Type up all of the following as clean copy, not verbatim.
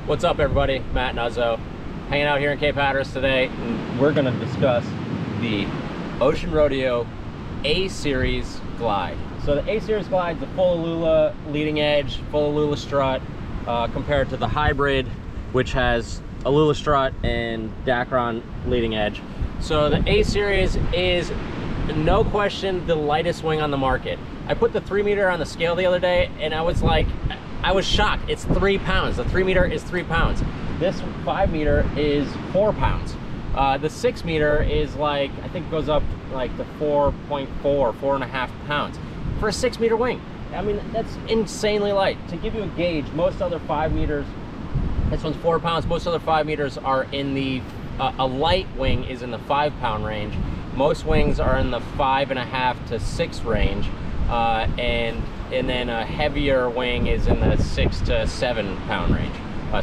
What's up, everybody? Matt Nuzzo, hanging out here in Cape Hatteras today, and we're going to discuss the Ocean Rodeo A-Series Glide. So the A-Series Glide is a full Alula leading edge, full Alula strut, compared to the hybrid, which has Alula strut and Dacron leading edge. So the A-Series is, no question, the lightest wing on the market. I put the 3 meter on the scale the other day, and I was shocked. It's 3 pounds. The 3 meter is 3 pounds. This 5 meter is 4 pounds. The 6 meter is I think it goes up to 4.4, 4.5 pounds for a 6 meter wing. I mean, that's insanely light. To give you a gauge, most other 5 meters, this one's 4 pounds. Most other 5 meters are in the, a light wing is in the 5 pound range. Most wings are in the 5.5 to 6 range. And then a heavier wing is in the 6 to 7 pound range,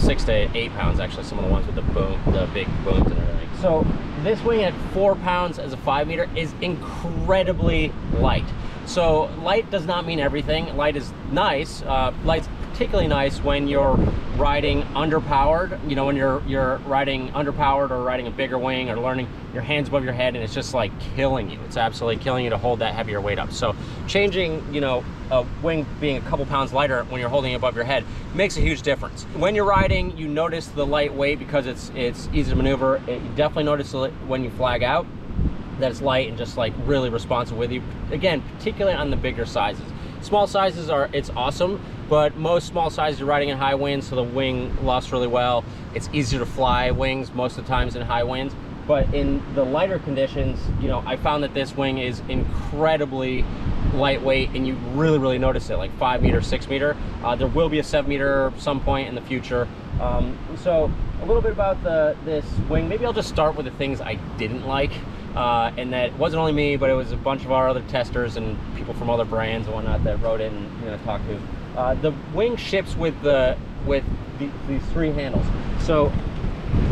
6 to 8 pounds actually. Some of the ones with the big booms and everything. So this wing at 4 pounds as a 5 meter is incredibly light. So light does not mean everything. Light is nice. Light's particularly nice when you're riding underpowered. You know, when you're riding underpowered or riding a bigger wing or learning your hands above your head and it's just like killing you. It's absolutely killing you to hold that heavier weight up. So changing, you know, a wing being a couple pounds lighter when you're holding it above your head makes a huge difference. When you're riding, you notice the light weight because it's easy to maneuver. You definitely notice it when you flag out, that it's light and just like really responsive with you. Again, particularly on the bigger sizes. Small sizes it's awesome, but most small sizes you're riding in high winds, so the wing lofts really well. It's easier to fly wings most of the times in high winds. But in the lighter conditions, you know, I found that this wing is incredibly lightweight, and you really notice it, like 5 meter, 6 meter. There will be a 7 meter some point in the future. So a little bit about this wing. Maybe I'll just start with the things I didn't like. And that wasn't only me, but it was a bunch of our other testers and people from other brands and whatnot that wrote in and talked to. The wing ships with these 3 handles. So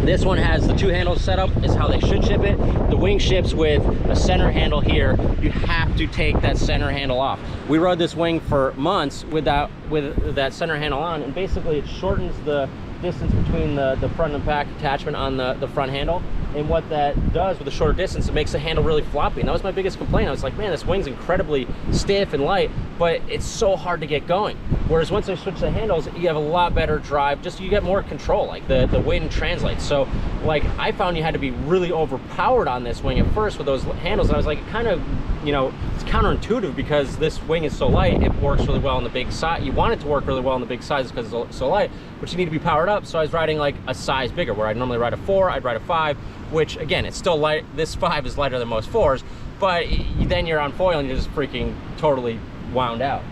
this one has the 2 handles set up, is how they should ship it. The wing ships with a center handle here. You have to take that center handle off. We rode this wing for months with that center handle on, and basically it shortens the distance between the front and back attachment on the front handle. And what that does with a shorter distance, it makes the handle really floppy. And that was my biggest complaint. I was like, man, this wing's incredibly stiff and light, but it's so hard to get going. Whereas once I switch the handles, you have a lot better drive. Just you get more control, like the wind translates. So like I found you had to be really overpowered on this wing at first with those handles. And I was like, it kind of, you know, it's counterintuitive because this wing is so light. It works really well on the big side. You want it to work really well on the big size because it's so light, but you need to be powered up. So I was riding like a size bigger, where I'd normally ride a 4, I'd ride a 5, which again, it's still light. This 5 is lighter than most 4s, but then you're on foil and you're just freaking totally wound out.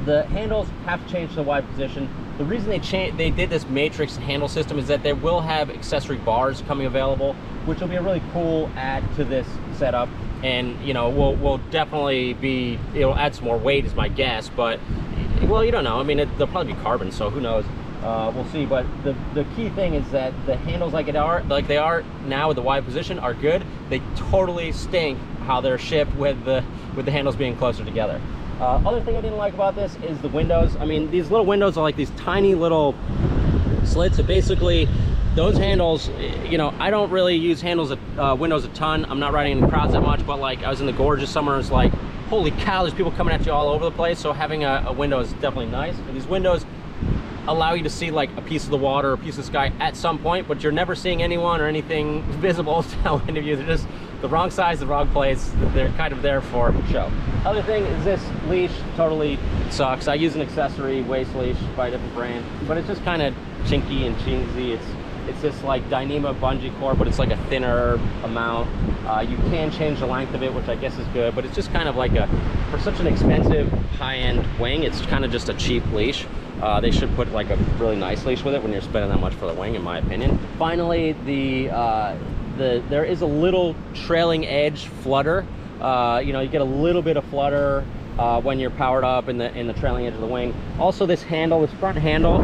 The handles have to change to the wide position. The reason they did this matrix handle system is that they will have accessory bars coming available, which will be a really cool add to this setup. And you know, will definitely be, it'll add some more weight is my guess, but well, you don't know. I mean, they'll probably be carbon, so who knows. We'll see. But the key thing is that the handles like they are now with the wide position are good. They totally stink how they're shipped with the handles being closer together. Other thing I didn't like about this is the windows. I mean, these little windows are like these tiny little slits. So basically, those handles, you know, I don't really use windows a ton. I'm not riding in crowds that much, but like I was in the gorge this summer, it's like, holy cow, there's people coming at you all over the place. So having a window is definitely nice. And these windows allow you to see like a piece of the water or a piece of the sky at some point, but you're never seeing anyone or anything visible downwind of you. They're just the wrong size, the wrong place. They're kind of there for show. Other thing is this leash totally sucks. I use an accessory waist leash by a different brand, but it's just kind of chinky and cheesy. It's this like Dyneema bungee cord, but it's like a thinner amount. You can change the length of it, which I guess is good, but it's just kind of like for such an expensive high-end wing, it's kind of just a cheap leash. They should put like a really nice leash with it when you're spending that much for the wing, in my opinion. Finally, there is a little trailing edge flutter. You know, you get a little bit of flutter when you're powered up in the trailing edge of the wing. Also, this front handle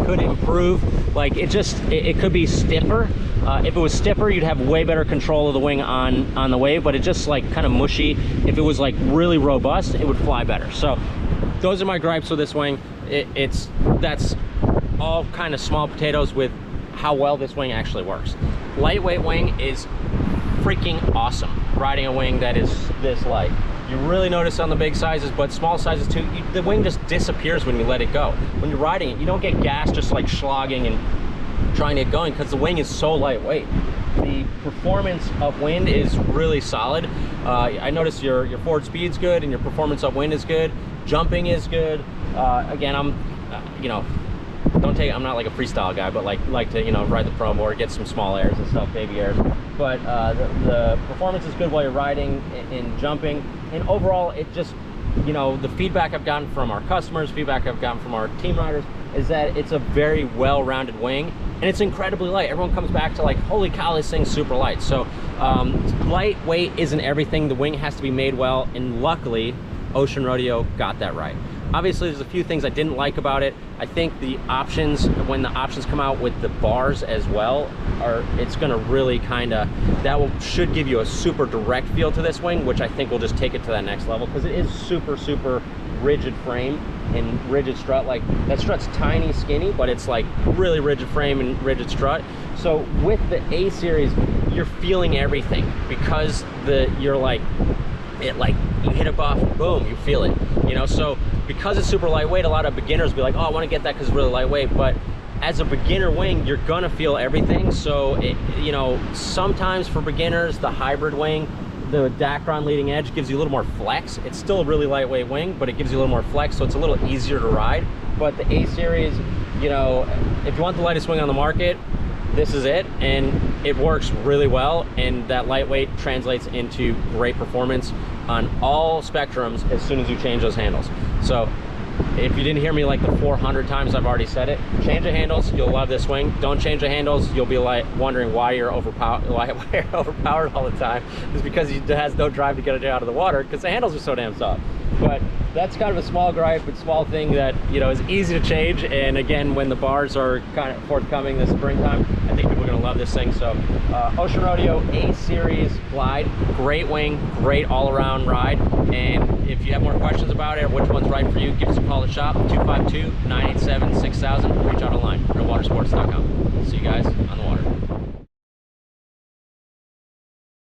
could improve. Like it could be stiffer. If it was stiffer, you'd have way better control of the wing on the wave, but it's just like kind of mushy. If it was like really robust, it would fly better. So those are my gripes with this wing. That's all kind of small potatoes with how well this wing actually works. Lightweight wing is freaking awesome. Riding a wing that is this light. You really notice on the big sizes, but small sizes too, the wing just disappears when you let it go. When you're riding it, you don't get gas just like slogging and trying to get going because the wing is so lightweight. The performance upwind is really solid. I noticed your forward speed's good and your performance upwind is good. Jumping is good. Again, I'm, you know, I'm not like a freestyle guy, but like to, you know, ride the pro board, get some small airs and stuff, baby airs. But the performance is good while you're riding and jumping. And overall, it just, you know, the feedback I've gotten from our customers, feedback I've gotten from our team riders is that it's a very well-rounded wing and it's incredibly light. Everyone comes back to like, holy cow, this thing's super light. So lightweight isn't everything. The wing has to be made well, and luckily Ocean Rodeo got that right. Obviously, there's a few things I didn't like about it. I think the options, when the options come out with the bars as well, it's gonna really kinda, should give you a super direct feel to this wing, which I think will just take it to that next level, because it is super, super rigid frame and rigid strut. Like, that strut's tiny, skinny, but it's like really rigid frame and rigid strut. So with the A series, you're feeling everything, because you're like, you hit a buff, boom, you feel it, you know. So because it's super lightweight, a lot of beginners be like, oh, I want to get that because it's really lightweight. But as a beginner wing, you're gonna feel everything. So you know, sometimes for beginners, the hybrid wing, the Dacron leading edge, gives you a little more flex. It's still a really lightweight wing, but it gives you a little more flex, so it's a little easier to ride. But the A series, you know, if you want the lightest wing on the market, this is it, and it works really well, and that lightweight translates into great performance on all spectrums as soon as you change those handles. So if you didn't hear me like the 400 times I've already said it, change the handles, you'll love this wing. Don't change the handles, you'll be like wondering why you're overpowered all the time. It's because it has no drive to get it out of the water because the handles are so damn soft. But that's kind of a small gripe, but small thing that, you know, is easy to change. And again, when the bars are kind of forthcoming this springtime, I think people are gonna love this thing. So Ocean Rodeo A Series Glide, great wing, great all-around ride. And if you have more questions about it or which one's right for you, give us a call at shop, 252-987-6000. Reach out online, realwatersports.com. See you guys on the water.